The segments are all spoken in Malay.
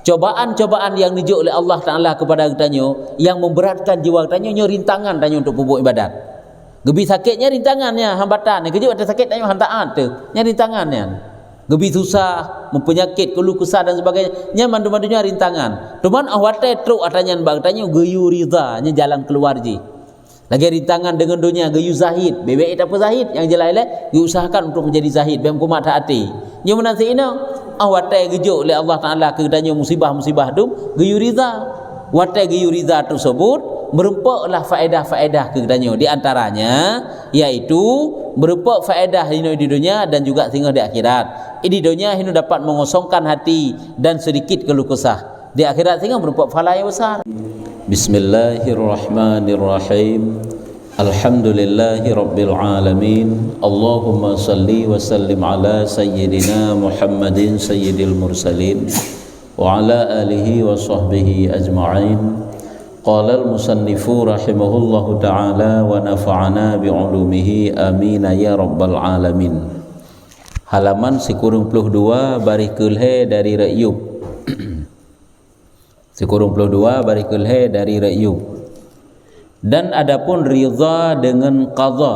cobaan-cobaan yang dijuk oleh Allah Ta'ala kepada kitanya, yang memberatkan jiwa kitanya, nya rintangan tanya untuk pupuk ibadat. Gebi sakitnya rintangannya, hambatan. Kejut ada sakit tanya hantaan tu, nya rintangannya. Gebi susah, mempenyakit, keluh kesah dan sebagainya, nya mandu-mandunya rintangan. Cuman awate truk atanya bang tanya geyu ridha, nya jalan keluar ji. Lagi rintangan dengan dunia geyu zahid, bebek apa zahid yang jelai-jelai diusahakan untuk menjadi zahid, bem kumat hati. Nya menanti ina awate gejuk oleh Allah Ta'ala kepadanya musibah-musibah tu geyu ridha. Wate geyu ridha tersebut merupakan faedah-faedah kepadanya, di antaranya yaitu berupa faedah di dunia dan juga tinggal di akhirat. Di dunia hinu dapat mengosongkan hati dan sedikit keluh kesah. Di akhirat tinggal berupa pahala yang besar. Bismillahirrahmanirrahim. Alhamdulillahi rabbil alamin. Allahumma salli wa sallim ala sayyidina Muhammadin sayyidil mursalin wa ala alihi wa sahbihi ajma'in. Qala al-musannifu rahimahullahu ta'ala wa nafa'ana bi'ulumihi amin ya rabbal alamin. Halaman 92 barikul he dari Ra'yub. 92 barikul he dari Ra'yub. Dan adapun ridha dengan qadha.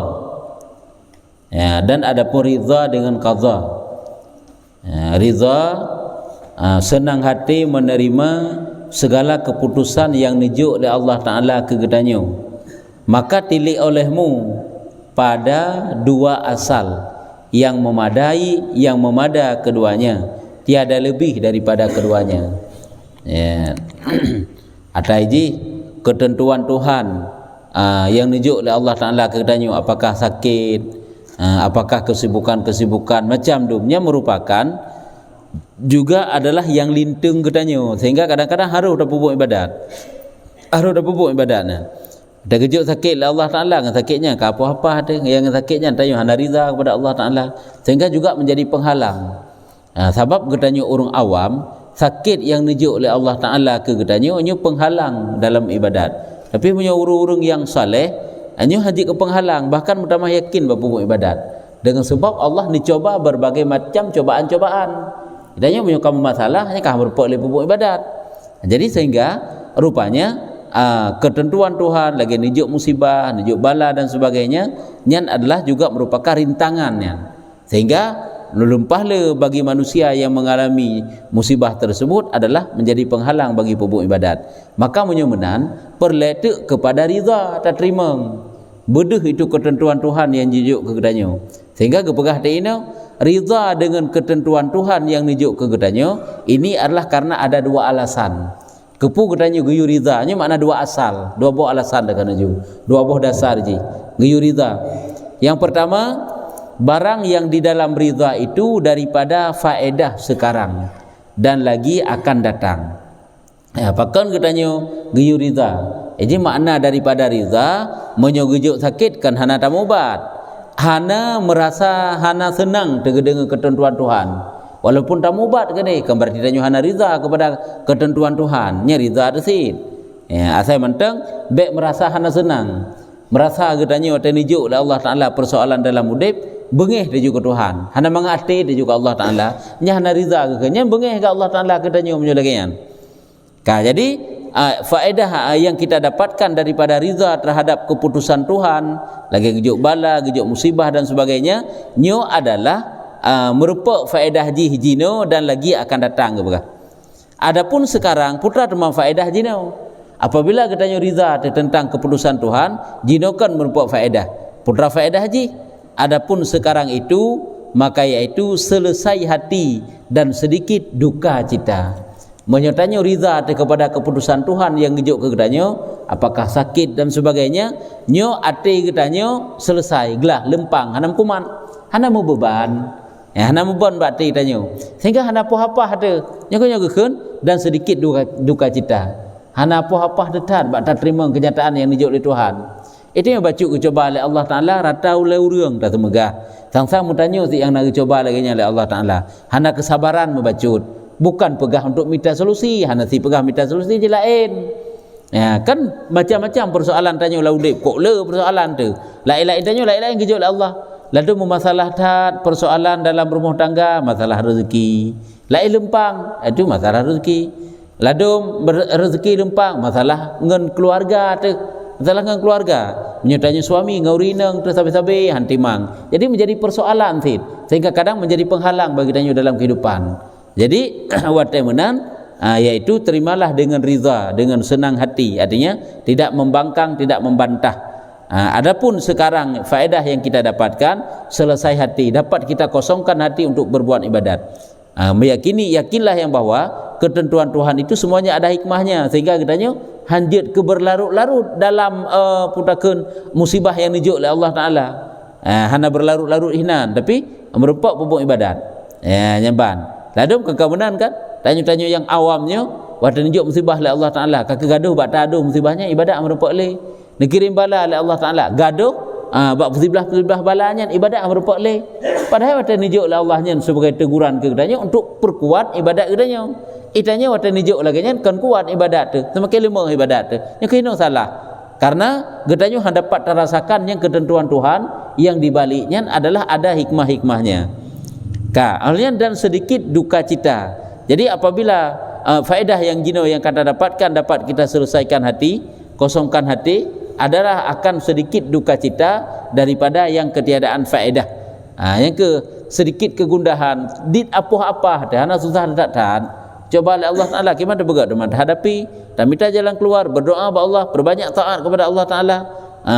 Ya, dan adapun ridha dengan qadha. Ya, ridha senang hati menerima segala keputusan yang dijuk oleh Allah Ta'ala kepadanya. Maka tilik olehmu pada dua asal yang memadai, yang memada keduanya, tiada lebih daripada keduanya. Ya. Ataiji ketentuan Tuhan yang dijuk oleh Allah Ta'ala kepadanya, apakah sakit, apakah kesibukan-kesibukan macam dunia merupakan juga adalah yang lintung katanya, sehingga kadang-kadang harus dah pupuk ibadat, harus dah pupuk ibadatnya. Ada kejut sakit lah Allah Ta'ala, dengan sakitnya ke apa-apa ada yang sakitnya tanya hana ridha kepada Allah Ta'ala, sehingga juga menjadi penghalang. Sebab katanya orang awam sakit yang dijuk oleh Allah Ta'ala ke katanya hanya penghalang dalam ibadat. Tapi punya orang-orang yang saleh hanya haji ke penghalang, bahkan mutamah yakin berpupuk ibadat, dengan sebab Allah dicoba berbagai macam cobaan-cobaan. Idanya punya kamu masalah hanya kamu berpuk oleh pupuk ibadat. Jadi sehingga rupanya ketentuan Tuhan lagi nijuk musibah, nijuk bala dan sebagainya, nyan adalah juga merupakan rintangannya. Sehingga lumpahlah bagi manusia yang mengalami musibah tersebut adalah menjadi penghalang bagi pupuk ibadat. Maka menyemenan perletak kepada ridha tak terima. Beduh itu ketentuan Tuhan yang dijuk kepadanya. Sehingga kepegah ta'ina ridha dengan ketentuan Tuhan yang dijuk kepadanya ini adalah karena ada dua alasan. Kepu katanya geyu ridha nya makna dua asal, dua buah alasan dah kana ju. Dua buah dasar ji. Geyu ridha. Yang pertama, barang yang di dalam ridha itu daripada faedah sekarang dan lagi akan datang. Ya, pakan katanya geyu ridha. Jadi makna daripada ridha menyogejuk sakit kan hana tamubat. Hana merasa hana senang dengan ketentuan Tuhan. Walaupun tamubat gede kan berarti tanya hana ridha kepada ketentuan Tuhan. Nya ridha tersebut. Ya, asal mentang baik merasa hana senang. Merasa katanya wata nijuk oleh Allah Ta'ala persoalan dalam hidup, bengih dia juga Tuhan. Hana mengati dia juga Allah Ta'ala. Nya hana ridha ke nya bengih ke Allah Ta'ala katanya menyulagian. Jadi faedah yang kita dapatkan daripada ridha terhadap keputusan Tuhan, lagi gejuk bala, gejuk musibah dan sebagainya, nyo adalah merupakan faedah jino dan lagi akan datang ke. Adapun sekarang putra teman faedah jino. Apabila katanya ridha tentang keputusan Tuhan, jino kan merupakan faedah. Putra faedah haji. Adapun sekarang itu maka yaitu selesai hati dan sedikit duka cita. Menyertanya ridha kepada keputusan Tuhan yang gejuk ke katanya, apakah sakit dan sebagainya, nyo ate katanya selesai, gelah lempang, hanam kuman, hanam beban, ya hanam beban bati katanya. Sehingga hana apa-apa ada, nyo gekeun dan sedikit duka cita. Hana apa-apa detat bak tak terima kenyataan yang dijuk oleh Tuhan. Itu yang baca coba oleh Allah Ta'ala ratau le urang tak temegah. Sang-sang mutanya si yang nak coba lagi oleh Allah Ta'ala. Hana kesabaran membacut. Bukan pegah untuk minta solusi, hanya si pegah minta solusi je lain. Ya, kan macam-macam persoalan tanya ulah udip. Kok le persoalan tu. Lain-lain tanya lain-lain kejut oleh Allah. Lalu memasalah tat persoalan dalam rumah tangga, masalah rezeki. Lain lempang, itu masalah rezeki. Ladum rezeki lempang, masalah ngan keluarga tu, masalah ngan keluarga, menyertanya suami ngaurineng tu sabi-sabi hantimang. Jadi menjadi persoalan sid, sehingga kadang menjadi penghalang bagi danyo dalam kehidupan. Jadi watai menan, yaitu terimalah dengan riza, dengan senang hati, artinya tidak membangkang, tidak membantah. Adapun sekarang faedah yang kita dapatkan, selesai hati, dapat kita kosongkan hati untuk berbuat ibadat. Yakinlah yang bahwa ketentuan Tuhan itu semuanya ada hikmahnya, sehingga katanya hanjut ke berlarut-larut dalam putakeun musibah yang dijuk oleh Allah Taala. Hana berlarut-larut hinan, tapi merupak pupuk ibadat. Nyamban. Ladum kekabenan kan? Tanya-tanya yang awamnya, waktu dijuk musibah oleh Allah Taala, kakak gaduh bak taduh musibahnya ibadat merupak le. Dikirim bala oleh Allah Taala, gaduh bak musibah balanya ibadat merupak le. Padahal waktu dijuk oleh Allah nya sebagai teguran ke katanya untuk perkuat ibadat katanya. Itanya waktu nijuk lagi nya kan kuat ibadat tu, semakin lemah ibadat tu. Yang kena salah. Karena katanya hendak dapat terasakan yang ketentuan Tuhan yang dibaliknya adalah ada hikmah-hikmahnya. Dan sedikit duka cita. Jadi apabila faedah yang jino yang kita dapatkan dapat kita selesaikan hati, kosongkan hati, adalah akan sedikit duka cita daripada yang ketiadaan faedah. Yang ke sedikit kegundahan, dit apa-apa, hana susah tak tahan. Coba oleh Allah Ta'ala, gimana bergerak dengan hadapi dan minta jalan keluar, berdoa kepada Allah, berbanyak taat kepada Allah Ta'ala,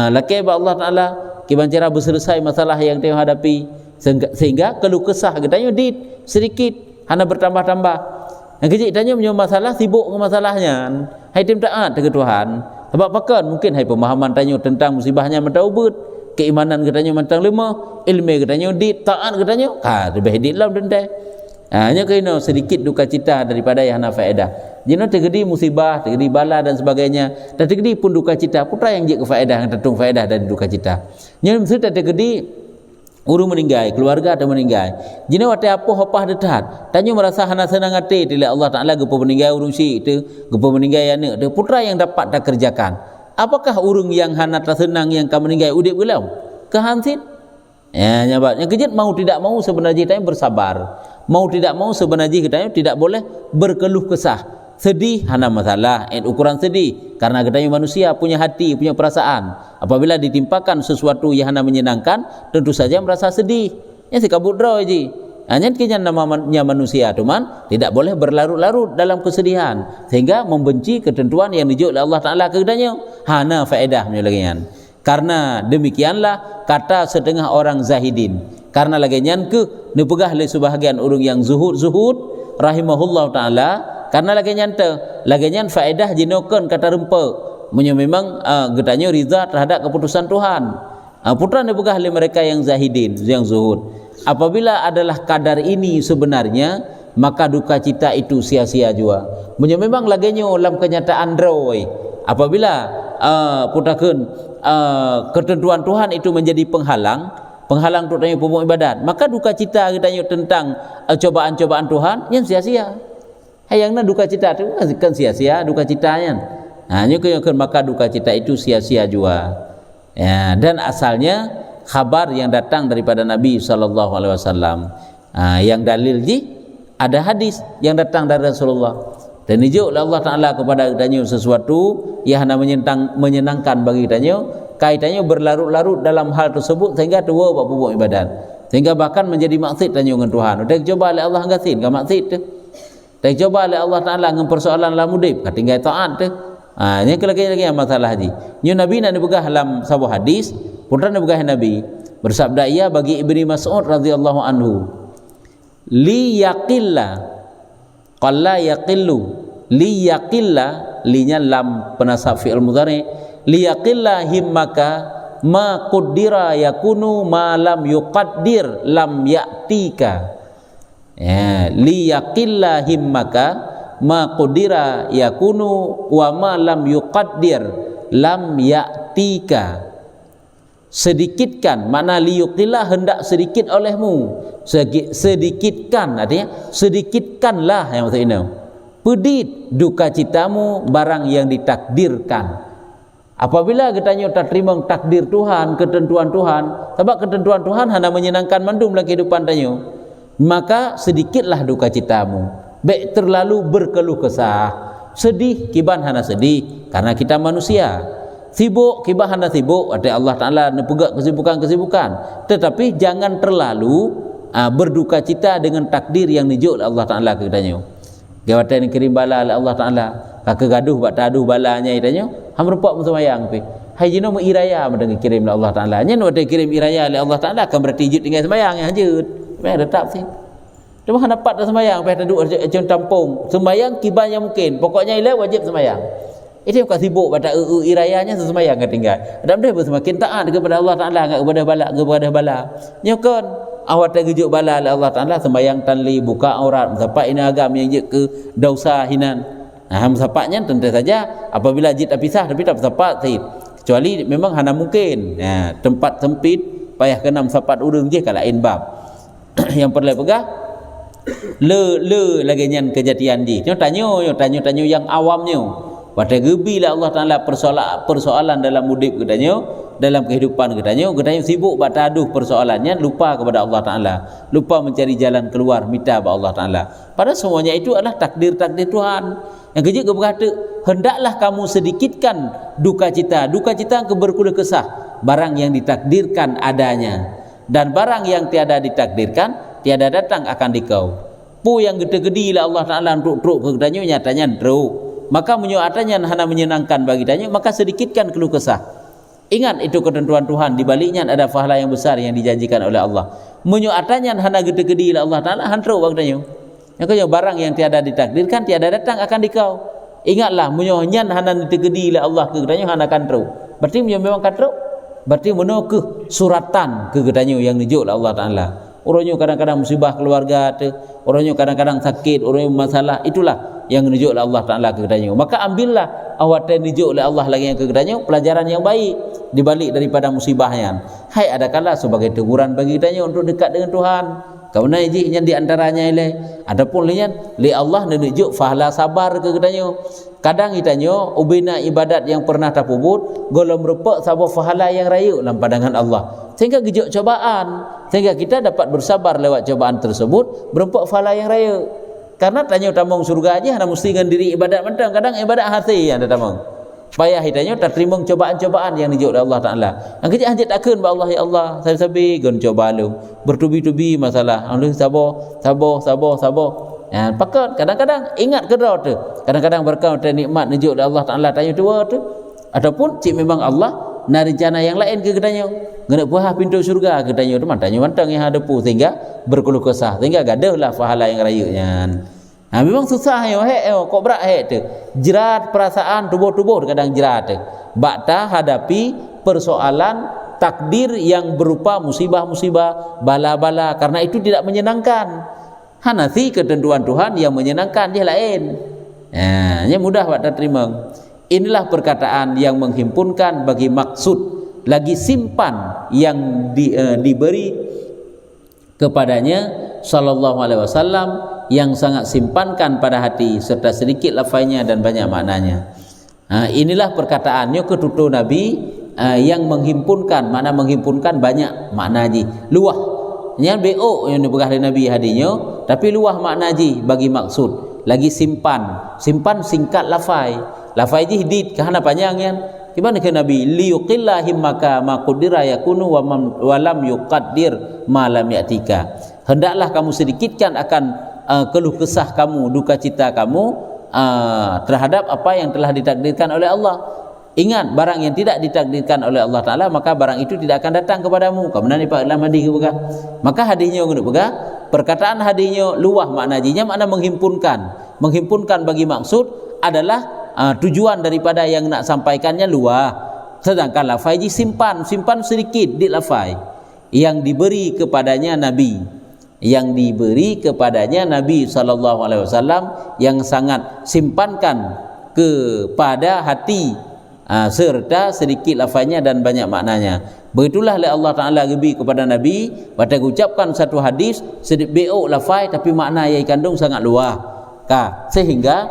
lakai kepada Allah Ta'ala, gimana cara berselesai masalah yang dia hadapi, sehingga keluh kesah katanya dit sedikit hana bertambah-tambah. Yang kecil tanya punya masalah, sibuk dengan masalahnya, hai tim taat ke Tuhan. Sebab pakan mungkin hai pemahaman tanya tentang musibahnya mentaubut, keimanan katanya mentang lemah, ilmu katanya dit, taat katanya lebih dit lah dendai. Hanya kena sedikit duka cita daripada yang hana faedah. Jika terjadi musibah, terjadi bala dan sebagainya, dan terjadi pun duka cita, putra yang jik ke faedah, yang tertung faedah dari duka cita. Yang mesti terjadi urung meninggal, keluarga atau meninggal. Jika waktu apa detat, tanya merasa hana senang hati, tidak Allah Taala gepo meninggal urung si itu, gepo meninggal anak itu, putra yang dapat tak kerjakan. Apakah urung yang hana tersenang yang kamu meninggal udip gelam? Kehansit? Nyabat. Yang kejut mau tidak mau sebenarnya kita bersabar. Mau tidak mau sebenarnya kita tidak boleh berkeluh kesah. Sedih hana masalah, ukuran sedih karena katanya manusia punya hati, punya perasaan. Apabila ditimpakan sesuatu yang hana menyenangkan, tentu saja merasa sedih. Yang si kabut draw je. Hanya kinya namanya manusia, cuman tidak boleh berlarut-larut dalam kesedihan sehingga membenci ketentuan yang dijuk oleh Allah Taala kepadanya. Hana faedah menyelagian. Karena demikianlah kata setengah orang zahidin. Karena lagi nyanke nepegah oleh sebahagian orang yang zuhud rahimahullah taala, karena lagi nyanta lagi nyan faedah jinokan kata rempek memang getanya riza terhadap keputusan Tuhan. Putra nepegah oleh mereka yang zahidin, yang zuhud. Apabila adalah kadar ini sebenarnya, maka duka cita itu sia-sia juga. Memang laginya dalam kenyataan drawai. Apabila putakeun ketentuan Tuhan itu menjadi penghalang untuk tanya pupuk ibadat, maka duka cita kita tentang cobaan-cobaan Tuhan yang sia-sia. Hayangna duka cita itu kan sia-sia duka citanya. Maka duka cita itu sia-sia juga. Ya, dan asalnya kabar yang datang daripada Nabi sallallahu alaihi wasallam. Yang dalil ada hadis yang datang dari Rasulullah. Dan dijuk oleh Allah Taala kepada kitanya sesuatu yang menyenangkan bagi kitanya, kaitannya berlarut-larut dalam hal tersebut sehingga tua buat pupuk ibadat, sehingga bahkan menjadi maksud tanya dengan Tuhan. Udah coba oleh Allah ngasin ke maksud tu. Dah coba oleh Allah Taala dengan persoalan dalam hidup, tinggal taat tu. Ini lagi masalah ni. Nyu Nabi nak dibegah dalam sebuah hadis, putra nak begah Nabi bersabda ia bagi Ibni Mas'ud radhiyallahu anhu, li yaqilla qalla yaqillu, li yaqilla, linya lam penasab fi'il mudhari, li yaqilla himmaka ma qaddira yakunu ma lam yuqaddir lam ya'tika. Li yaqilla himmaka ma qaddira yakunu wa ma lam yuqaddir lam ya'tika. Sedikitkan, makna liyuqillah hendak sedikit olehmu, sedikitkan artinya sedikitkanlah yang maksud ini, pedit duka citamu barang yang ditakdirkan. Apabila kita tak terima takdir Tuhan, ketentuan Tuhan, sebab ketentuan Tuhan hanya menyenangkan mandum dalam kehidupan tanyo, maka sedikitlah duka citamu. Baik terlalu berkeluh kesah, Sedih kiban hana sedih karena kita manusia. Sibuk kiban hana sibuk arti Allah Taala nepegak kesibukan-kesibukan. Tetapi jangan terlalu berduka cita dengan takdir yang nijuk Allah Taala kedanyo. Gawatan kirim bala Allah Taala, kaka gaduh bak taduh balanya itanyo, ham repok sembayang pi. Hai jino mu iraya mendengar kirim Allah Taala. Nya no kirim iraya Allah Taala kan berarti jut tinggal sembayang yang jut. Memang tetap sih. Cuma hendak dapat sembayang, payah duduk macam tampung. Sembayang kiban yang mungkin. Pokoknya ialah wajib sembayang. Itu bukan sibuk pada irayanya sembayang kan tinggal. Dan dia semakin taat kepada Allah Taala, enggak kepada bala. Nyokon awak tergejuk bala Allah Taala sembayang tanli buka aurat sampai ini agam yang je ke dosa hinan. Nah, sapaknya tentu saja apabila jid pisah tapi tak sapak sahib. Kecuali memang hana mungkin. Nah, tempat sempit payah kenam sapat urang je kalau lain bab. Yang perlu pegah le lagi nyan kejadian di. Tanya yang awamnya. Pada gebilah Allah Taala persoalan dalam hidup katanya, dalam kehidupan katanya sibuk bak taduh persoalannya, lupa kepada Allah Taala, lupa mencari jalan keluar, minta kepada Allah Taala. Padahal semuanya itu adalah takdir-takdir Tuhan. Yang kejut berkata, hendaklah kamu sedikitkan duka cita berkeluh kesah barang yang ditakdirkan adanya, dan barang yang tiada ditakdirkan tiada datang akan dikau. Pu yang gede-gede lah Allah Taala untuk truk ke katanya nyatanya truk. Maka menyuatanya hana menyenangkan bagi tanya, maka sedikitkan keluh kesah. Ingat itu ketentuan Tuhan, di baliknya ada pahala yang besar yang dijanjikan oleh Allah. Menyuatanya hana gede-gede lah Allah Taala hantruk bagi tanya. Yang barang yang tiada ditakdirkan tiada datang akan dikau. Ingatlah menyuatnya hana gede-gede lah Allah ke katanya hana kantruk. Berarti memang kantruk. Berarti menuh suratan ke katanya yang dijuk Allah Taala. Orangnya kadang-kadang musibah keluarga tu, orangnya kadang-kadang sakit, orangnya masalah, itulah yang dijuk oleh Allah Taala kepadanya. Maka ambillah awak yang dijuk oleh Allah lagi yang kepadanya pelajaran yang baik dibalik daripada musibahnya. Hai adakala sebagai teguran bagi kitanya untuk dekat dengan Tuhan. Karena yang di antaranya ile adapun lian li Allah menunjuk fahala sabar ke kitanya. Kadang kitanya ubina ibadat yang pernah tapubut golong merupak sabab fahala yang rayu dalam pandangan Allah. Sehingga gejuk cobaan, sehingga kita dapat bersabar lewat cobaan tersebut berempak fahala yang raya. Karena tanya tamang surga aja hanya mesti dengan diri ibadat mentang, kadang ibadat hati yang ada tamang. Payah hitanya tak terima cobaan-cobaan yang dijuk oleh Allah Taala. Yang kejap hajat takkan ba Allah ya Allah, sabi-sabi gon coba lu. Bertubi-tubi masalah. Allah sabar. Ya, pakat kadang-kadang ingat kedau tu. Kadang-kadang berkau nikmat dijuk oleh Allah Taala tanya dua tu. Ataupun cik memang Allah na rencana yang lain ke katanya. Ngena buah pintu surga katanya tu mantang yang ada pu sehingga berkeluh kesah sehingga gadahlah pahala yang rayunya. Nah, memang susah yo kok berat tu. Jerat perasaan tubuh-tubuh kadang jerat tu. Bakta hadapi persoalan takdir yang berupa musibah-musibah, bala-bala karena itu tidak menyenangkan. Hanasi ketentuan Tuhan yang menyenangkan dia lain. Nah, mudah buat terima. Inilah perkataan yang menghimpunkan bagi maksud lagi simpan yang diberi kepadanya sallallahu alaihi wasallam yang sangat simpankan pada hati serta sedikit lafaznya dan banyak maknanya. Inilah perkataannya ketutur Nabi yang menghimpunkan, mana menghimpunkan banyak makna ji. Luah nya BO yang dibegah dari Nabi hadinya, tapi luah makna ji bagi maksud. Lagi simpan singkat lafai ji hidit kerana panjangnya. Gimana ke Nabi liyuqilla himmaka ma qudira yakunu wa lam yuqaddir ma lam yatika. Hendaklah kamu sedikitkan akan keluh kesah kamu, duka cita kamu terhadap apa yang telah ditakdirkan oleh Allah. Ingat barang yang tidak ditakdirkan oleh Allah Taala maka barang itu tidak akan datang kepadamu. Kemudian Pak dalam hadis ke begah. Maka hadisnya ngene begah, perkataan hadisnya luah maknanya makna menghimpunkan bagi maksud adalah tujuan daripada yang nak sampaikannya luah. Sedangkan lafai simpan sedikit di lafai yang diberi kepadanya Nabi sallallahu alaihi wasallam yang sangat simpankan kepada hati serta sedikit lafaznya dan banyak maknanya. Begitulah Allah Taala gebi kepada Nabi pada ucapkan satu hadis sedikit BO lafaz tapi makna yang kandung sangat luas sehingga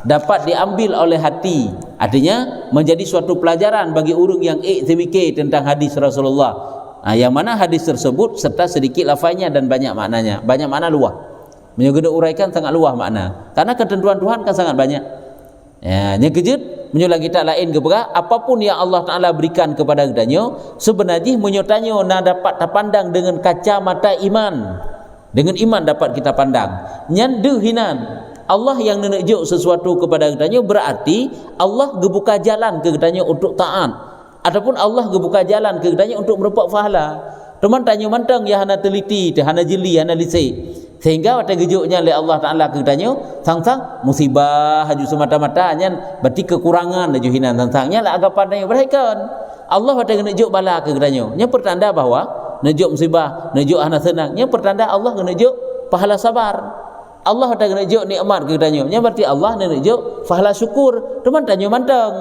dapat diambil oleh hati, artinya menjadi suatu pelajaran bagi orang yang iktimikir tentang hadis Rasulullah. Yang mana hadis tersebut serta sedikit lafaznya dan banyak maknanya, banyak makna luas. Menyogeda uraikan sangat luas makna. Karena ketentuan Tuhan kan sangat banyak. Ya, yang kejut menyulang kita lain kepada apapun yang Allah Taala berikan kepada kitanya sebenarnya menyotanya nak dapat terpandang dengan kacamata iman. Dengan iman dapat kita pandang. Nyandu hinan Allah yang menunjuk sesuatu kepada kitanya berarti Allah gebuka jalan ke kitanya untuk taat ataupun Allah gebuka jalan ke kitanya untuk merupak pahala. Teman tanya mantang ya hana teliti, hana jeli, hana lisik. Sehingga waktu gejuknya oleh Allah Ta'ala ketanya sang-sang musibah haju semata-mata nyan berarti kekurangan haju hinan sang-sangnya lah agak pandai berhaikan Allah waktu ngejuk bala ketanya nya pertanda bahawa nejuk musibah nejuk hana senang nya pertanda Allah ngejuk pahala sabar Allah waktu ngejuk nikmat ketanya nya berarti Allah ngejuk pahala syukur teman tanya mantang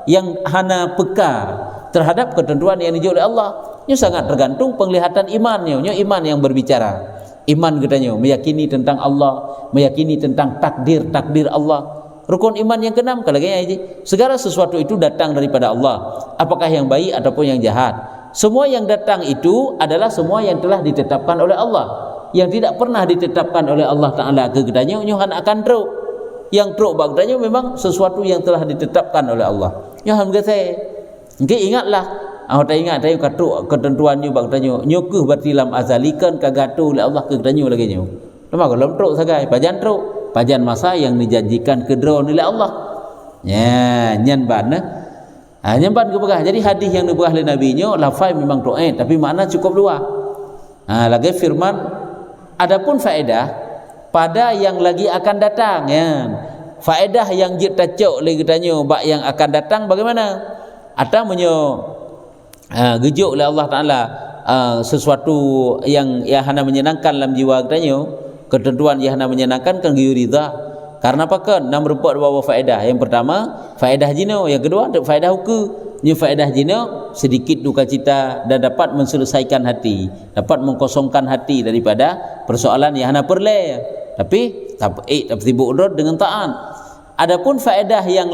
yang hana peka terhadap ketentuan yang dijuk oleh Allah nya sangat tergantung penglihatan imannya nya iman yang berbicara. Iman katanya meyakini tentang Allah, meyakini tentang takdir Allah. Rukun iman yang keenam kalau kayaknya segala sesuatu itu datang daripada Allah, apakah yang baik ataupun yang jahat. Semua yang datang itu adalah semua yang telah ditetapkan oleh Allah. Yang tidak pernah ditetapkan oleh Allah Taala ke katanya nyohan akan truk. Yang truk bagdanya memang sesuatu yang telah ditetapkan oleh Allah. Nyohan kata engke ingatlah tak ingat tayo katuk ketentuannya bang tanyo nyokuh berarti lam azalikan kagatu oleh Allah ke tanyo lagi nyo. Lama kalau truk sagai pajan truk, pajan masa yang dijanjikan ke drone oleh Allah. Ya, nyan ban nyan ban kebegah. Jadi hadis yang dibegah oleh Nabi nyo lafai memang doa tapi makna cukup luas. Lagi firman adapun faedah pada yang lagi akan datang ya. Faedah yang kita cok oleh tanyo bak yang akan datang bagaimana? Atau menyo gejuk oleh Allah Ta'ala sesuatu yang hana menyenangkan dalam jiwa katanya ketentuan yang hana menyenangkan kan giyu ridha karena apa kan nam rupa bawa faedah yang pertama faedah jino yang kedua faedah huku ni faedah jino sedikit duka cita dan dapat menselesaikan hati dapat mengkosongkan hati daripada persoalan yang hana perle tapi sibuk urut dengan taat adapun faedah yang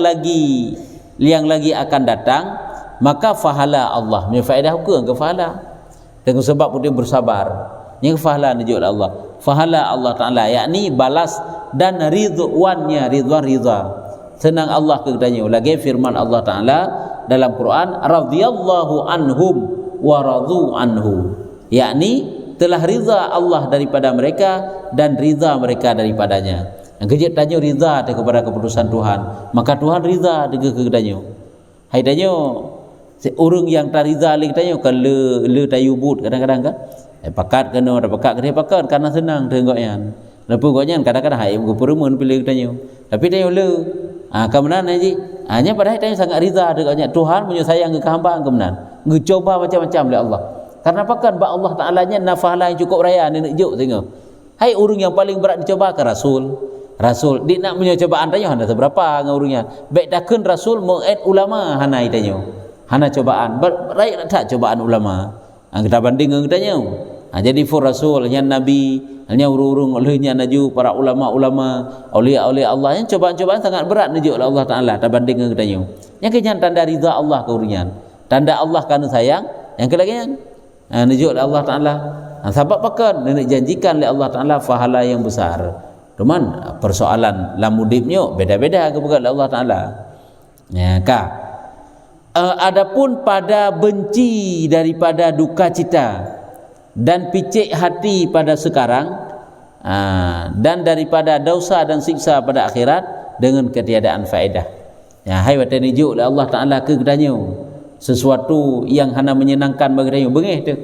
lagi akan datang maka fahala Allah punya faedah hukum ke fahala dengan sebab dia bersabar yang fahala nujul Allah fahala Allah Ta'ala yakni balas dan ridwannya ridha senang Allah kepadanya lagi firman Allah Ta'ala dalam Quran radhiyallahu anhum wa radu anhu yakni telah ridha Allah daripada mereka dan ridha mereka daripadanya yang kejut tanya ridha kepada keputusan Tuhan maka Tuhan ridha dengan kepadanya hai tanya orang yang tariza lagi tanya kan le tayubut kadang-kadang kan pakat kena ada pakat dia pakat karena senang tengoknya lepas goknya kadang-kadang hai berperumun pilih tanya tapi tanya le kemenan haji hanya pada tanya sangat riza dekatnya Tuhan menyayang ke hamba kemenan ngecoba macam-macam oleh Allah karena pakat bak Allah Taala nya nafalah yang cukup raya ni juk tengok hai orang yang paling berat dicoba ke rasul dia nak punya cobaan tanya hana seberapa ngurungnya baik dakun rasul mu'id ulama hana tanya hana cobaan baik tak cobaan ulama kita banding dengan tanya jadi for rasul nya nabi nya urung olehnya naju para ulama-ulama aulia-aulia Allah yang cobaan-cobaan sangat berat nuju oleh Allah Taala tak banding dengan tanya yang kenyan tanda ridha Allah keurian tanda Allah kerana sayang yang kelagian nuju oleh Allah Taala sebab pakan nak janjikan oleh Allah Taala pahala yang besar cuman persoalan lamudipnya beda-beda kepada Allah Taala ya ka adapun pada benci daripada duka cita dan picik hati pada sekarang dan daripada dosa dan siksa pada akhirat dengan ketiadaan faedah ya hai wata nijuk oleh Allah Taala ke kedanya sesuatu yang hana menyenangkan bagi dia bengih tu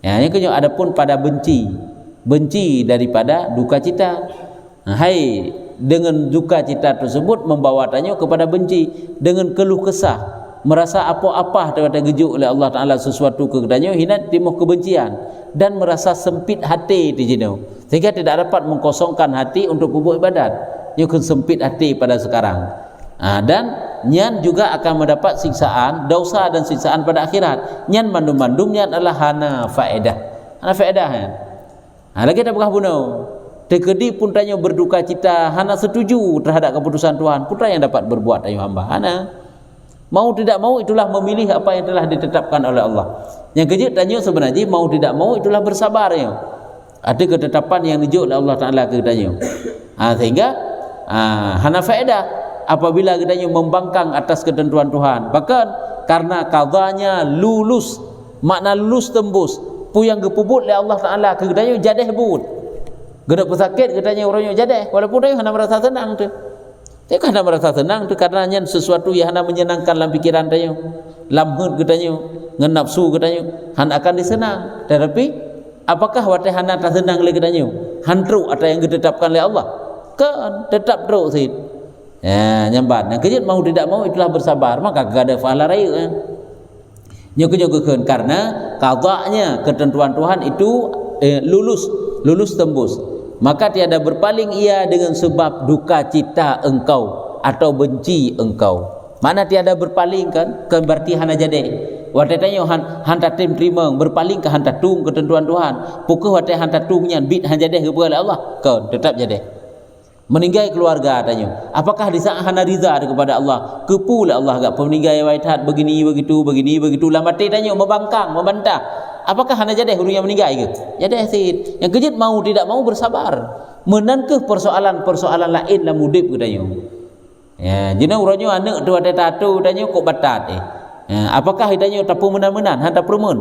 ya yang kedua adapun pada benci daripada duka cita hai dengan duka cita tersebut membawa tanya kepada benci dengan keluh kesah merasa apa-apa daripada gejuk oleh Allah Ta'ala sesuatu kepadanya hinat timuh kebencian dan merasa sempit hati di jenuh sehingga tidak dapat mengkosongkan hati untuk kubur ibadat nyukun sempit hati pada sekarang dan nyan juga akan mendapat siksaan dosa dan siksaan pada akhirat nyan mandum-mandumnya adalah hana faedah ya lagi tak bekah bunuh terkedi pun tanya berduka cita hana setuju terhadap keputusan Tuhan putra yang dapat berbuat ayu hamba hana mau tidak mau itulah memilih apa yang telah ditetapkan oleh Allah yang kejut tanya sebenarnya mau tidak mau itulah bersabar ya ada ketetapan yang dijuk oleh Allah Taala katanya. Sehingga hana faedah apabila katanya membangkang atas ketentuan Tuhan. Bahkan karena qadanya lulus, makna lulus tembus pu yang gepubut oleh Allah Taala katanya jadeh but. Gedak pesakit katanya orangnya jadeh walaupun dia hana merasa senang tu. Dia kan merasa senang tu karena sesuatu yang hana menyenangkan dalam pikiran dia. Lamhut katanya, ngenapsu katanya, han akan disenang. Tetapi apakah watai hana tak senang lagi katanya? Han teruk atau yang ditetapkan oleh Allah? Kan tetap teruk sih. Ya, nyambat. Nah, kejut mau tidak mau itulah bersabar, maka gak ada fahala raya kan. Nyuku-nyukukan karena qadanya ketentuan Tuhan itu lulus tembus. Maka tiada berpaling ia dengan sebab duka cita engkau atau benci engkau. Mana tiada berpaling kan berarti hana jadi. Watai tanya han tatim terima berpaling ke han tatung ketentuan Tuhan. Pukul watai han tatungnya bid han jadi kepada Allah kan tetap jadi. Meninggal keluarga tanya. Apakah di saat hana riza kepada Allah? Kepul Allah agak meninggal waitat begini begitu lama tanya membangkang membantah. Apakah hana jadi huruf yang meninggal ke? Jadi asid. Yang kejut mau tidak mau bersabar. Menankah persoalan lain dalam hidup katanya. Ya, jina urangnya anak tu ada tato tanya kok batat apakah ditanya tapu menan-menan han tapumun.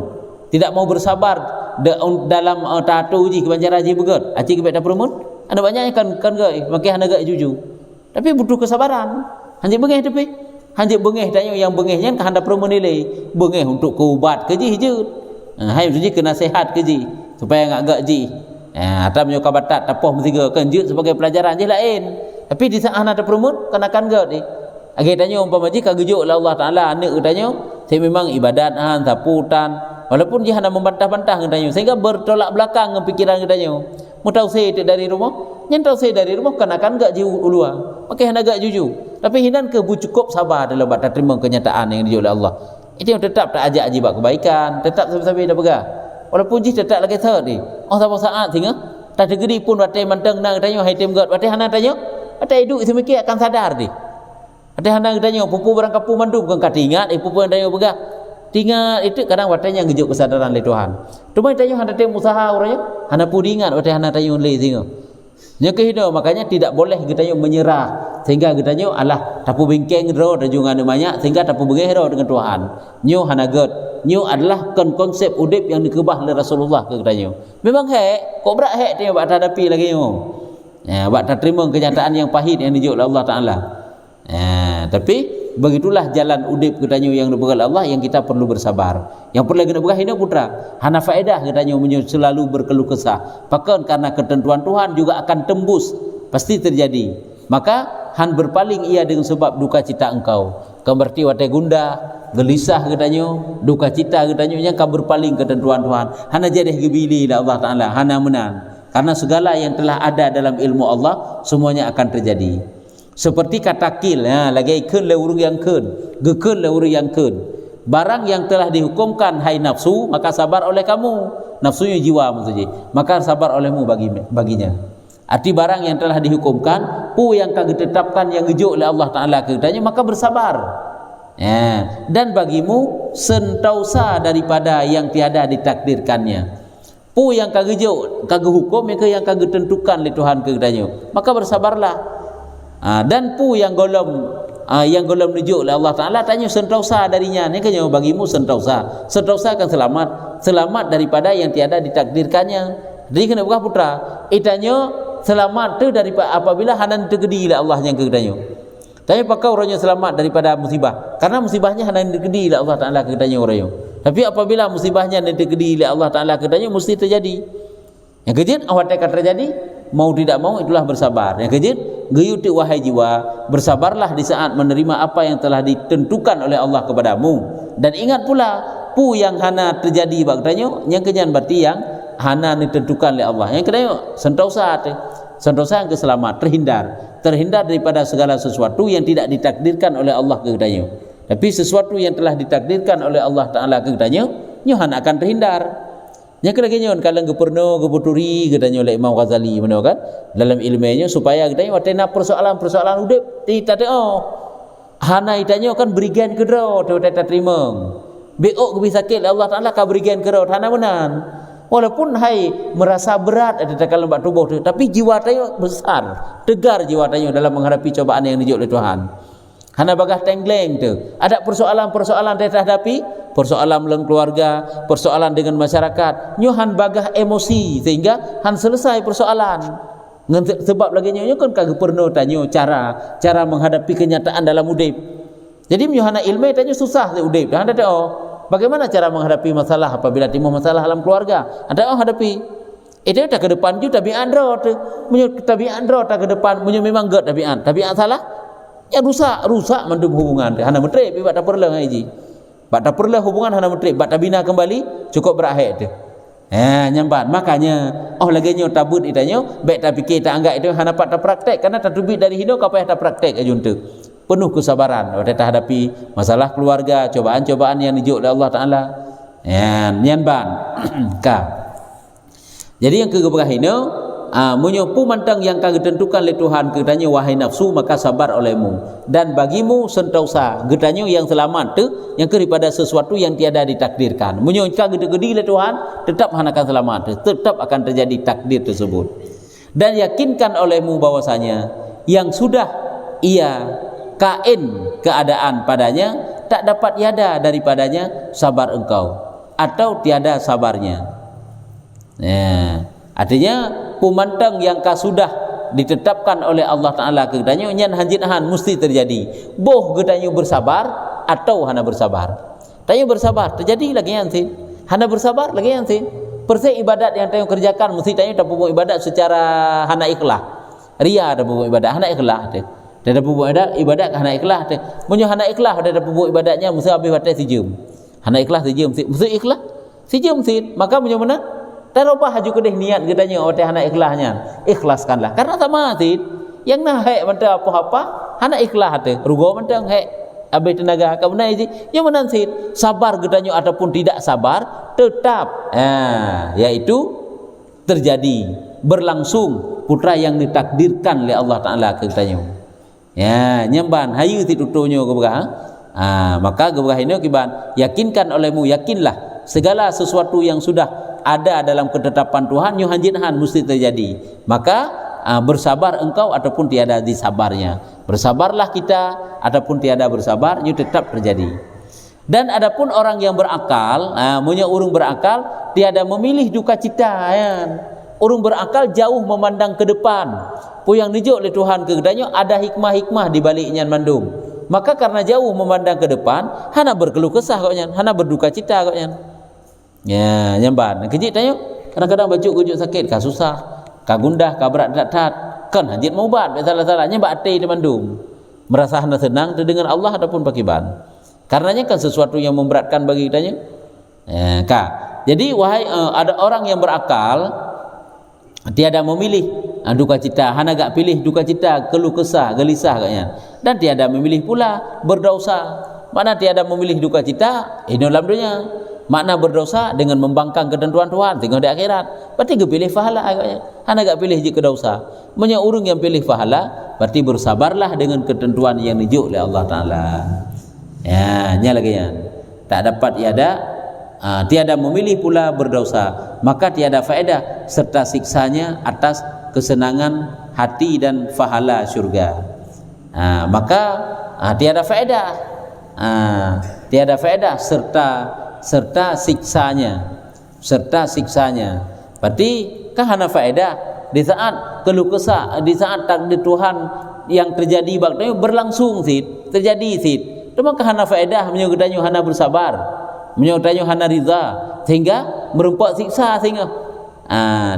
Tidak mau bersabar dalam tato uji kebanjaran haji begat. Aci ke tak permun? Ada banyak kan gak makin hana gak jujur. Tapi butuh kesabaran. Hanjik bengeh tapi. Hanjik bengeh tanya yang bengehnya kan handa permun nilai. Bengeh untuk keubat ke hijau. Hai suji kena sehat ke ji supaya enggak ji. Atau menyuka batat tapoh mestiga kan jut sebagai pelajaran je lain. Tapi di saat ada permun kenakan gak ni. Agi tanya umpama ji kagejuk lah Allah Taala anak tanya saya memang ibadat saputan walaupun dia hanya membantah-bantah tanya sehingga bertolak belakang dengan pikiran tanya. Mu tahu saya dari rumah, nyen tahu saya dari rumah kenakan gak ji ulua. Pakai hanya gak jujur. Tapi hinan ke cukup sabar dalam batas terima kenyataan yang dijuk oleh Allah. Itu yang tetap tak ajak jibat kebaikan, tetap sampai-sampai dah pegang. Walaupun jih tetap lagi third ni. Sampai saat tinggal tak tegeri pun watai manteng nang tanya hai tim god watai hana tanya. Watai hidup itu mikir akan sadar ni. Watai hana tanya pupu barang kapu mandum kan kat ingat pupu yang tanya pegang. Tinggal itu kadang watainya ngejuk kesadaran oleh Tuhan. Cuma tanya hana tim usaha orangnya, hana pun ingat watai hana tanya oleh tinggal. Nya kehidupan makanya tidak boleh kita menyerah sehingga kita alah tapu bengkeng ro dan juga banyak sehingga tapu bengero dengan Tuhan. Nyo hanaget nyo adalah konsep udip yang dikebah oleh Rasulullah ke kita. Memang kok berat dia buat hadapi lagi nyo. Ya, buat terima kenyataan yang pahit yang dijuk oleh Allah Taala. Ya, tapi begitulah jalan udip kita yang dibegal Allah yang kita perlu bersabar. Yang perlu kita begah ini putra. Hana faedah kita selalu berkeluh kesah. Bahkan karena ketentuan Tuhan juga akan tembus, pasti terjadi. Maka han berpaling ia dengan sebab duka cita engkau. Kau berarti watai gunda, gelisah katanya, duka cita katanya yang kau berpaling ketentuan Tuhan. Hana jadi gebili lah Allah Taala, hana menang. Karena segala yang telah ada dalam ilmu Allah semuanya akan terjadi. Seperti kata kil, lagi kun le urung yang kun, gekun le urung yang kun. Barang yang telah dihukumkan hai nafsu, maka sabar oleh kamu. Nafsunya jiwa maksudnya. Maka sabar olehmu baginya. Arti barang yang telah dihukumkan, yang kau tetapkan yang gejuk oleh Allah Taala kepadanya, maka bersabar. Ya, dan bagimu sentausa daripada yang tiada ditakdirkannya. Yang kau gejuk, kau hukum yang kau tentukan oleh Tuhan kepadanya, maka bersabarlah. Dan yang golom nujuk oleh Allah Taala tanya sentausa darinya ni kan bagimu sentausa akan selamat daripada yang tiada ditakdirkannya. Jadi kena buka putra itanya selamat tu daripada apabila hanan tergedi oleh Allah yang kepadanya. Tanya pakau orangnya selamat daripada musibah karena musibahnya hanan tergedi oleh Allah Taala kepadanya orangnya. Tapi apabila musibahnya tergedi oleh Allah Taala kepadanya mesti terjadi. Yang kejut awak akan terjadi mau tidak mau itulah bersabar. Yang kejut geyuti wahai jiwa, bersabarlah di saat menerima apa yang telah ditentukan oleh Allah kepadamu. Dan ingat pula, yang hana terjadi bagtanya, yang kenyan berarti yang hana ditentukan oleh Allah. Yang kedua, sentausa yang keselamat, terhindar daripada segala sesuatu yang tidak ditakdirkan oleh Allah kepadanya. Tapi sesuatu yang telah ditakdirkan oleh Allah Taala kepadanya, nyohan akan terhindar. Yang kedua kalau geputuri katanya oleh Imam Ghazali mana kan dalam ilmunya supaya katanya watena persoalan hidup tidak hana itanya kan berikan kedro tak terima beok ke sakit Allah Taala ka berikan kedro hana menan Walaupun hai merasa berat ada dalam tubuh tu, tapi jiwa tayo besar, tegar jiwa tayo dalam menghadapi cobaan yang dijuk oleh Tuhan. Hana bagah tenggleng tu. Ada persoalan-persoalan yang hadapi, persoalan dalam keluarga, persoalan dengan masyarakat. Nyo han bagah emosi sehingga han selesai persoalan. Sebab lagi nyo kan kagak pernah tanyo cara menghadapi kenyataan dalam udip. Jadi nyo hana ilmu tanyo susah di udip. Dan ada bagaimana cara menghadapi masalah apabila timbul masalah dalam keluarga? Ada hadapi. Itu dah ke depan ju tabiat andro tu. Menyo tabiat andro tak ke depan, menyo memang gak tabiat. Tabiat salah, ya rusak mandum hubungan. Hana metrip ibat tak perlu ngaji. Bak tak perlu hubungan hana metrip, bak tak bina kembali cukup berakhir tu. Nyambat. Makanya lagi nyo tabut itanyo, baik tak fikir tak anggap itu hana pat tak praktek karena tak tubik dari hidup apa yang tak praktek ajun tu. Penuh kesabaran pada hadapi masalah keluarga, cobaan-cobaan yang dijuk oleh Allah Taala. Nyanban. Jadi yang kegeberah ini menyopu mantang yang kagak tentukan oleh Tuhan ketanya wahai nafsu maka sabar olehmu dan bagimu sentausa getanya yang selamat tu yang daripada sesuatu yang tiada ditakdirkan. Menyo kagak gede oleh Tuhan tetap hanakan selamat tu, tetap akan terjadi takdir tersebut. Dan yakinkan olehmu bahwasanya yang sudah ia kain keadaan padanya tak dapat tiada daripadanya sabar engkau atau tiada sabarnya. Artinya pemantang yang sudah ditetapkan oleh Allah Taala kedanyo nyan hanjinahan mesti terjadi. Boh gedanyo bersabar atau hana bersabar. Tanyo bersabar terjadi lagi yang sin. Hana bersabar lagi yang sin. Persai ibadat yang tanyo kerjakan mesti tanyo tak buat ibadat secara hana ikhlas. Ria ada buat ibadat hana ikhlas tu. Dia buat ibadat hana ikhlas tu. Munyo hana ikhlas dia buat ibadatnya mesti habis batas sejam. Hana ikhlas sejam mesti ikhlas. Sejam sin. Maka munyo mana? Tak lupa haju kedih niat gedanya oleh hana ikhlasnya. Ikhlaskanlah. Karena sama tid yang nak hek mentang apa-apa hana ikhlas tu. Rugo mentang hek abai tenaga kabunai ji. Yang mana tid sabar gedanya ataupun tidak sabar tetap yaitu terjadi berlangsung putra yang ditakdirkan oleh Allah Taala kedanyo. Nyamban hayu ti tutunyo keberah. Maka keberah ini kiban yakinkan olehmu yakinlah segala sesuatu yang sudah ada dalam ketetapan Tuhan yuhanjinhan mesti terjadi. Maka bersabar engkau ataupun tiada disabarnya. Bersabarlah kita ataupun tiada bersabar itu tetap terjadi. Dan adapun orang yang berakal, punya urung berakal tiada memilih duka cita Urung berakal jauh memandang ke depan. Yang dijuk oleh Tuhan kegedanyo ada hikmah-hikmah di baliknya mandum. Maka karena jauh memandang ke depan, hana berkeluh kesah kau nyan, hana berduka cita kau nyan. Nyamban. Kejit tanya, kadang-kadang baju kujuk sakit, kah susah, kah gundah, kah berat dat kan hajit mau ubat, salah-salahnya mbak ate di mandum. Merasa hana senang dengan Allah ataupun pakiban. Karenanya kan sesuatu yang memberatkan bagi kitanya. Jadi wahai ada orang yang berakal tiada memilih duka cita, hana gak pilih duka cita, keluh kesah, gelisah katanya. Dan tiada memilih pula berdosa. Mana tiada memilih duka cita hidup dalam dunia. Makna berdosa dengan membangkang ketentuan Tuhan tinggal di akhirat. Berarti gak pilih pahala agaknya. Hana gak pilih jika dosa. Punya urung yang pilih pahala berarti bersabarlah dengan ketentuan yang dijuk oleh Allah Taala. Nya lagi ya. Tak dapat tiada memilih pula berdosa, maka tiada faedah serta siksanya atas kesenangan hati dan pahala syurga. Maka tiada faedah. Tiada faedah serta siksanya. Berarti kan hana faedah di saat keluh kesah, di saat takdir Tuhan yang terjadi waktu berlangsung terjadi maka hana faedah menyugudanyo hana bersabar, menyugudanyo hana riza sehingga merumpak siksa sehingga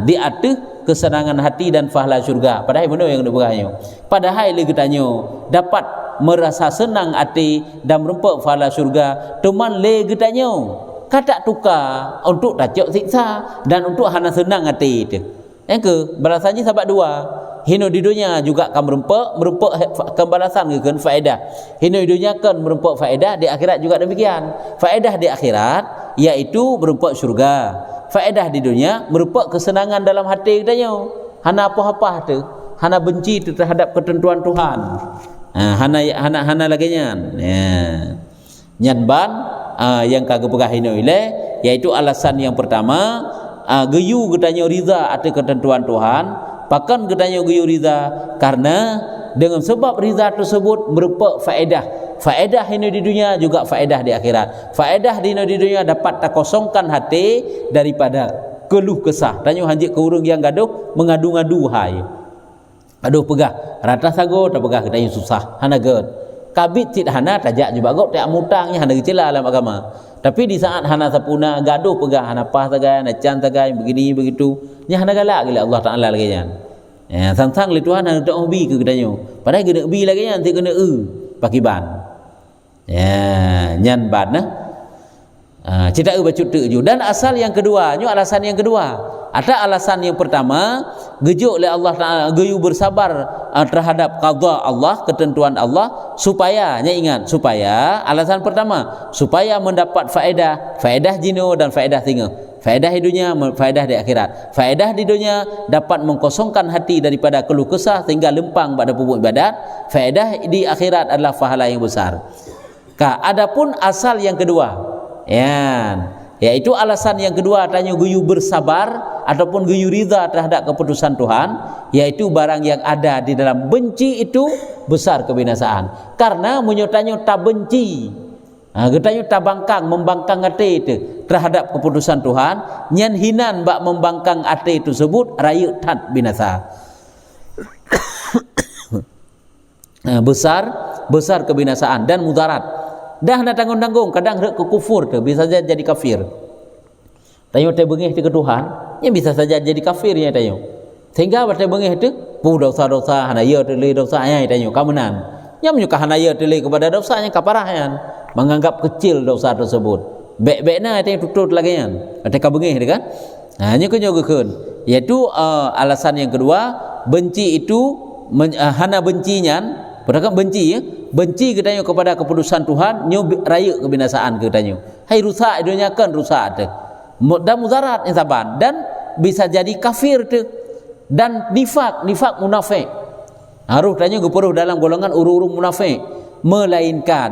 diatuh kesenangan hati dan pahala syurga. Padahal benar yang diberahnya. Padahal legetanyo dapat merasa senang hati dan merumpak pahala syurga. Teman legetanyo kata tukar untuk tajak siksa dan untuk hana senang hati itu. Yang ke balasannya sahabat dua. Hino di dunia juga akan merumpak kembalasan ke faedah. Hino di dunia kan merumpak faedah, di akhirat juga demikian. Faedah di akhirat yaitu merumpak syurga. Faedah di dunia merumpak kesenangan dalam hati katanya. Hana apa-apa tu, hana benci terhadap ketentuan Tuhan. Hana lagi nyan. Nyanban yang kagak pegah hino ile yaitu alasan yang pertama geyu katanya riza atas ketentuan Tuhan, pakan katanya geyu riza karena dengan sebab riza tersebut berupa faedah ini di dunia juga faedah di akhirat. Faedah di dunia dapat tak kosongkan hati daripada keluh kesah. Tanya hanjik ke urang yang gaduh mengadu-ngadu hai. Aduh pegah rata sago tak pegah katanya susah hana ged. Kabit cit hana tajak juga gok tak mutangnya hana gecela dalam agama. Tapi di saat hana sapuna gaduh pegah hana pah tagai hana can tagai begini begitu nya hana galak gila Allah Taala lagi nya. Ya sang-sang li Tuhan hana tak hobi ke katanya. Padahal kena bi lagi nya nanti kena pakiban. Ya nyan ban nah. Cita bacut tu dan asal yang kedua, nyu alasan yang kedua. Ada alasan yang pertama, gejuk oleh Allah Taala, geyu bersabar terhadap qada Allah, ketentuan Allah supaya ingat supaya alasan pertama supaya mendapat faedah jino dan faedah tinggal. Faedah di dunia, faedah di akhirat. Faedah di dunia dapat mengkosongkan hati daripada keluh kesah sehingga lempang pada pupuk ibadat. Faedah di akhirat adalah pahala yang besar. Adapun asal yang kedua, yaitu alasan yang kedua tanya geyu bersabar ataupun geyu ridha terhadap keputusan Tuhan, yaitu barang yang ada di dalam benci itu besar kebinasaan. Karena menyotanya tak benci, getanya tak membangkang hati itu terhadap keputusan Tuhan, nyan hinan bak membangkang hati tersebut raya tat binasa. besar kebinasaan dan mudarat. Dah nak tanggung-tanggung kadang rek ke kufur tu bisa saja jadi kafir. Tayo te bengih ke Tuhan, nya bisa saja jadi kafir nya tayo. Sehingga bate bengih tu pu dosa-dosa hana ye tele dosa nya tayo kamenan. Nya menyuka hana ye tele kepada dosa nya kaparahan, menganggap kecil dosa tersebut. Bek-bekna tayo tutut lagi nya. Ate ka bengih kan? Nya kunyo gekeun. Yaitu alasan yang kedua, benci itu hana bencinya, padahal benci ya. Benci katanya kepada keputusan Tuhan nyo raya kebinasaan katanya. Hai rusak dunia kan rusak tu. Dan mudarat yang saban dan bisa jadi kafir tu. Dan nifak munafik. Harus tanya geperuh dalam golongan urung-urung munafik. Melainkan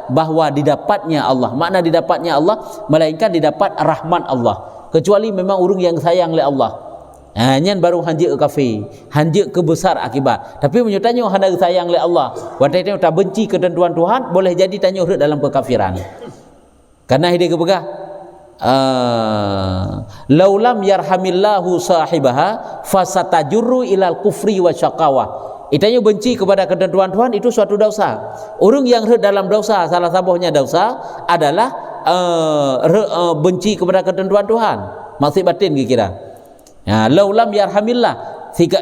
bahawa didapatnya Allah. Makna didapatnya Allah melainkan didapat rahmat Allah. Kecuali memang urung yang sayang oleh Allah. Nyan baru hanjik ke kafir, hanjik ke besar akibat. Tapi menyutanya hendak sayang oleh Allah. Wadah itu tak benci ketentuan Tuhan, boleh jadi tanya urut dalam kekafiran. Karena hidup kepegah. Laulam yarhamillahu sahibaha fasatajurru ilal kufri wa syaqawah. Itanya benci kepada ketentuan Tuhan itu suatu dosa. Orang yang dalam dosa, salah satunya dosa adalah benci kepada ketentuan Tuhan. Maksud batin kira. Laulam yarhamillah,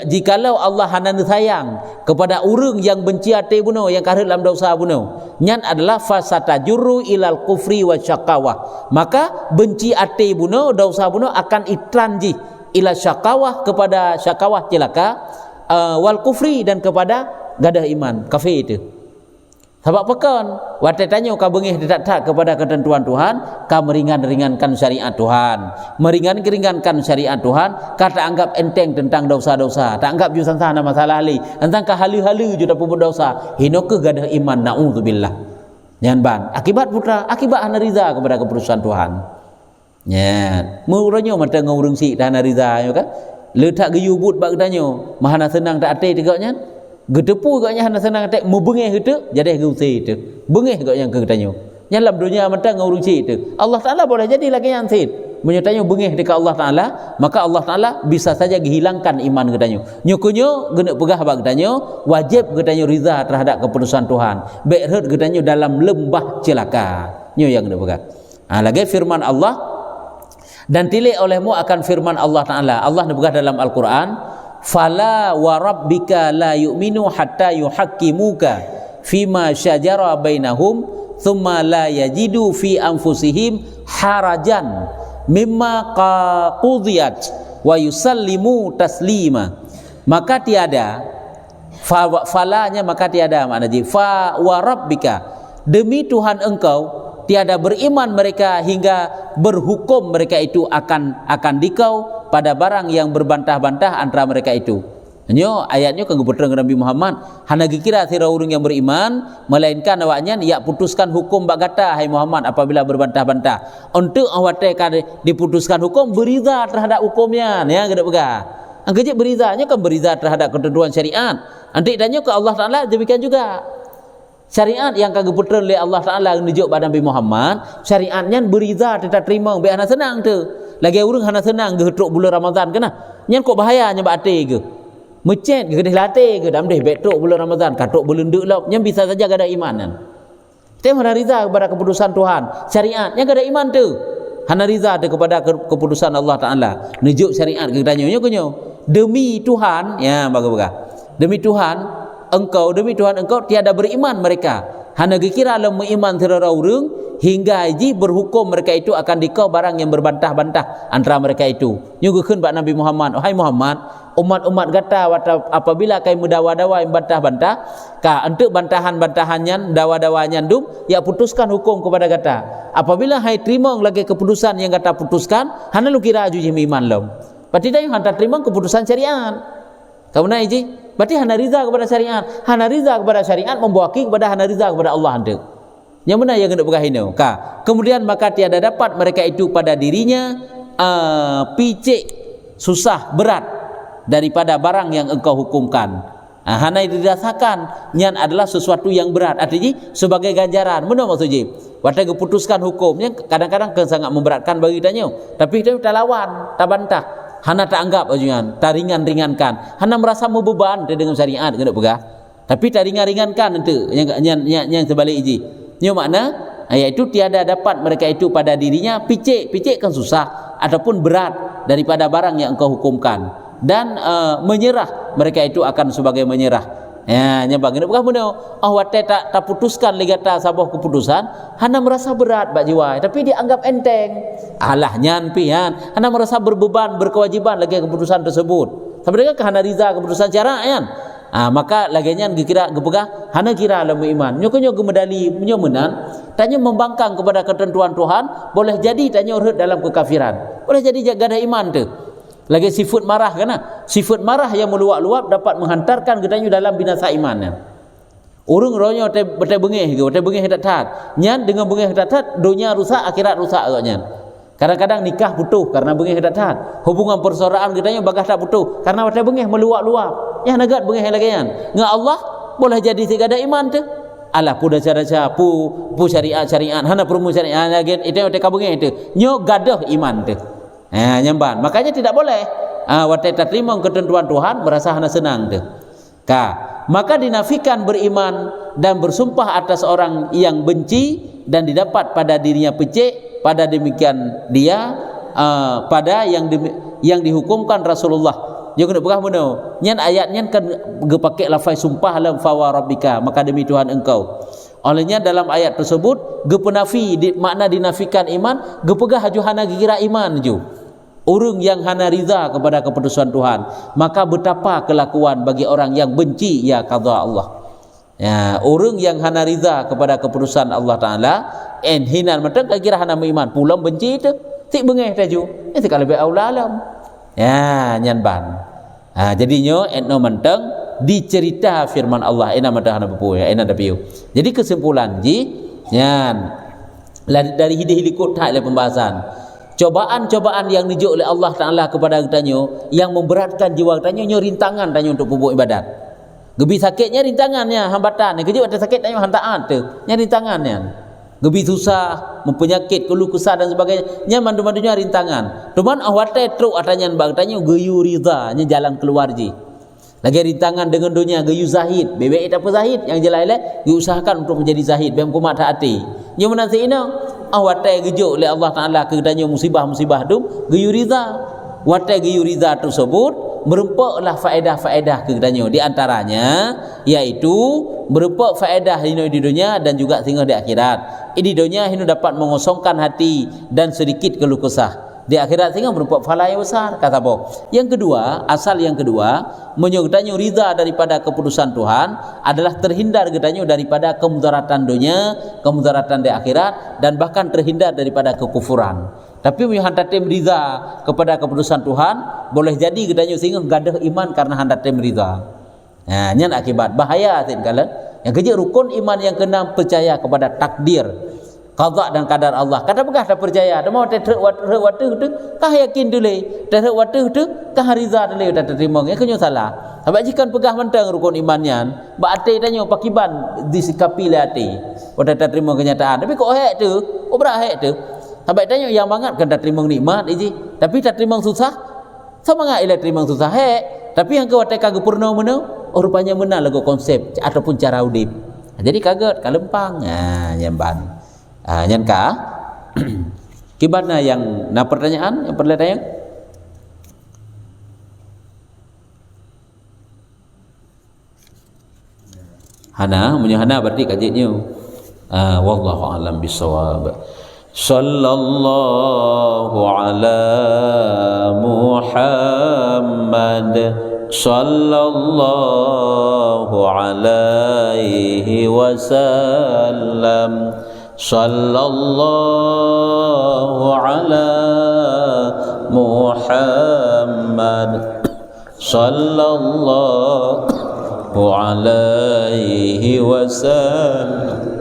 jikalau Allah hanan sayang kepada orang yang benci hati bunuh, yang karut dalam dosa bunuh, nyan adalah fasatajurru ilal kufri wa syaqawah, maka benci hati bunuh, dosa bunuh akan itranji ila syaqawah, kepada syaqawah celaka, wal kufri, dan kepada gadah iman kafir itu. Sebab pekan waktu tanya kau bengih tak kepada ketentuan Tuhan, kau meringankan syariat Tuhan, meringankan syariat Tuhan, kata anggap enteng tentang dosa-dosa, tak anggap jusan sana masalah li, tentang halu-halu juta puput dosa, hino ke gadah iman, naudzubillah. Jangan ban, akibat putra, akibat hana riza kepada keputusan Tuhan. Ya, muranya mata ngurung si hana riza, ya kan? Letak geyubut bak tanya, mahana senang tak ate tegaknya. Gedepu gaknya hana senang tek membengih gitu jadi geusi itu bengih gaknya ke katanya nyalam dunia mata ngurung si itu Allah Taala boleh jadi lagi yang sid menyatanya bengih dekat Allah Taala, maka Allah Taala bisa saja menghilangkan iman katanya. Nyukunyo gena pegah bak katanya wajib katanya riza terhadap keputusan Tuhan, beirut katanya dalam lembah celaka nyo yang gena pegah. Lagi firman Allah, dan tilik olehmu akan firman Allah Taala. Allah pegah dalam Al-Qur'an, fala wa rabbika la yu'minu hatta yuhaqqimuka fima syajara bainahum thumma la yajidu fi anfusihim harajan mimma qudiyat wa yusallimu taslima. Maka tiada falanya, maka tiada makna ji fa wa rabbika, demi Tuhan engkau tiada beriman mereka hingga berhukum mereka itu akan dikau pada barang yang berbantah-bantah antara mereka itu. Nyo ayatnya kagak betul ke Nabi Muhammad. Hana kira sira urang yang beriman melainkan awaknya ya putuskan hukum bak kata hai Muhammad apabila berbantah-bantah. Untuk awate kan diputuskan hukum beriza terhadap hukumnya. Ya gedak begah. Angkejek berizanya kan beriza terhadap ketentuan syariat. Nanti tanya ke Allah Taala demikian juga. Syariat yang kagak betul oleh Allah Taala menunjuk pada Nabi Muhammad, syariatnya beriza kita terima be hana senang tu. Lagi urang hana senang ge tok bulan Ramadan kana. Nyen kok bahayanya bak ate ke. Mecet ke deh latih ke dalam deh betok bulan Ramadan katok bulan dek lop yang bisa saja gak ada iman kan. Kita hana riza kepada keputusan Tuhan syariat yang gak ada iman tu hana riza tu kepada keputusan Allah Ta'ala nujuk syariat ke tanya nyo demi Tuhan ya baga-baga demi Tuhan engkau tiada beriman mereka hana kira lam iman terara urang hingga haji berhukum mereka itu akan dikau barang yang berbantah-bantah antara mereka itu nyuguhkeun bak Nabi Muhammad wahai Muhammad umat-umat kata apabila kai mendawa-dawa yang bantah-bantah ka untuk bantahan-bantahannya dawa-dawannya dum ya putuskan hukum kepada kata apabila hai terima lagi keputusan yang kata putuskan hana lu kira aju iman lom berarti dah yang hantar terima keputusan syariat kamu nak iji berarti hana riza kepada syariat membuaki kepada hana riza kepada Allah hendak yang mana yang hendak berkahino ka kemudian maka tiada dapat mereka itu pada dirinya picik susah berat daripada barang yang engkau hukumkan. Hana dirasakan nyan adalah sesuatu yang berat. Artinya sebagai ganjaran. Mana maksudnya? Waktu keputuskan hukumnya kadang-kadang sangat memberatkan bagi kita. Tapi kita tak lawan, tak bantah. Hana tak anggap ajuan, tak ringan-ringankan. Hana merasa membeban dengan syariat kena pegah. Tapi tak ringan-ringankan itu yang sebalik ini. Ini makna iaitu tiada dapat mereka itu pada dirinya picik kan susah ataupun berat daripada barang yang engkau hukumkan. Dan menyerah mereka itu akan sebagai menyerah ya nyambang ini bukan benar wate tak putuskan ligata sabah keputusan hana merasa berat bak jiwa tapi dianggap enteng alah nyan pian hana merasa berbeban berkewajiban lagi keputusan tersebut sampai dengan hana riza keputusan syariat kan maka lagi nyan kira gepegah hana kira dalam iman nyokonyo gemedali menyomenan tanya membangkang kepada ketentuan Tuhan boleh jadi tanya urut dalam kekafiran boleh jadi jaga ada iman tu. Lagi sifat marah kan? Sifat marah yang meluap-luap dapat menghantarkan kita dalam binasa imannya. Urang ronyo betai bengih ke, betai bengih tak tat. Nyan dengan bengih tak tat, dunia rusak, akhirat rusak agaknya. Kadang-kadang nikah putus karena bengih tak tat. Hubungan persaudaraan kita bagas tak putus karena betai bengih meluap-luap. Yang nagat bengih lagi kan? Ngak Allah boleh jadi segala iman tu. Alah puda cara-cara pu syariat hana permu syariat lagi itu betai kabengih tu. Nyo gadah iman tu. Nyamban makanya tidak boleh waktu terima ketentuan Tuhan merasa hana senang tu maka dinafikan beriman dan bersumpah atas orang yang benci dan didapat pada dirinya pecik pada demikian dia pada yang dihukumkan Rasulullah jangan berkah benar nyan ayatnya kan gepakai lafaz sumpah lam fawa rabbika maka demi Tuhan engkau olehnya dalam ayat tersebut gepenafi makna dinafikan iman gepegah haju hana kira iman ju orang yang hana riza kepada keputusan Tuhan maka betapa kelakuan bagi orang yang benci ya qada Allah ya orang yang hana riza kepada keputusan Allah Taala hinan mata kira hana iman pulang benci itu tik bengeh taju itu kalau lebih aulalam ya nyan ban jadinya etno menteng dicerita firman Allah ina mata hana bepu ya ina dapiu jadi kesimpulan nyan dari hidup tak ada pembahasan cobaan-cobaan yang dijuk oleh Allah Ta'ala kepada kitanya yang memberatkan jiwa kitanya nyo rintangan tanya untuk pupuk ibadat gebi sakitnya rintangannya hambatan kejut ada sakit tanya hantaan tu nya rintangannya gebi susah mempenyakit keluh kesah dan sebagainya nya mandu-mandunya rintangan cuman awate truk atanya bang tanya geyu ridha nya jalan keluar lagi rintangan dengan dunia geyu zahid bebek apa zahid yang jelai-jelai diusahakan untuk menjadi zahid bem kumat hati nya menanti ina watai gejuk oleh Allah Ta'ala kedanya musibah-musibah tu geyu ridha watai geyu ridha tersebut merempaklah faedah-faedah kedanya di antaranya iaitu merempak faedah di dunia dan juga sehingga di akhirat di dunia ini dapat mengosongkan hati dan sedikit keluh kesah di akhirat sehingga berupa pahala yang besar kata apa yang kedua asal yang kedua menyuguhkannya ridha daripada keputusan Tuhan adalah terhindar gedanya daripada kemudaratan dunia kemudaratan di akhirat dan bahkan terhindar daripada kekufuran Tapi mun handa tem riza kepada keputusan Tuhan, boleh jadi gedanya sehingga gadah iman karena handa tem riza. Nah, nyan akibat bahaya tin kala. Yang kerja rukun iman yang kena percaya kepada takdir, qada dan qadar Allah. Kata begah dah percaya, dah mau terhek waktu tu, kah yakin dulu, terhek waktu tu, kah riza dulu dah terima. Yang kenyo salah. Sebab jika pegah mentang rukun imannya, ba ate tanya pakiban disikapi le ate. Pada tak terima kenyataan. Tapi kok hek tu, obrak hek tu. Sebab tanya yang banget kan tak terima nikmat iji. Tapi tak terima susah. Sama ngak ila terima susah hek. Tapi yang kau watai kagak purna mana? Oh rupanya benar lagu konsep ataupun cara udip. Jadi kaget kalempang. Yang ban. Yang ka. Kibatna yang na pertanyaan yang perlu tanya. Hana, punya hana berarti kajinya. Wallahu a'lam bisawab. Sallallahu ala Muhammad sallallahu alaihi wasallam. Sallallahu ala Muhammad sallallahu alaihi wasallam.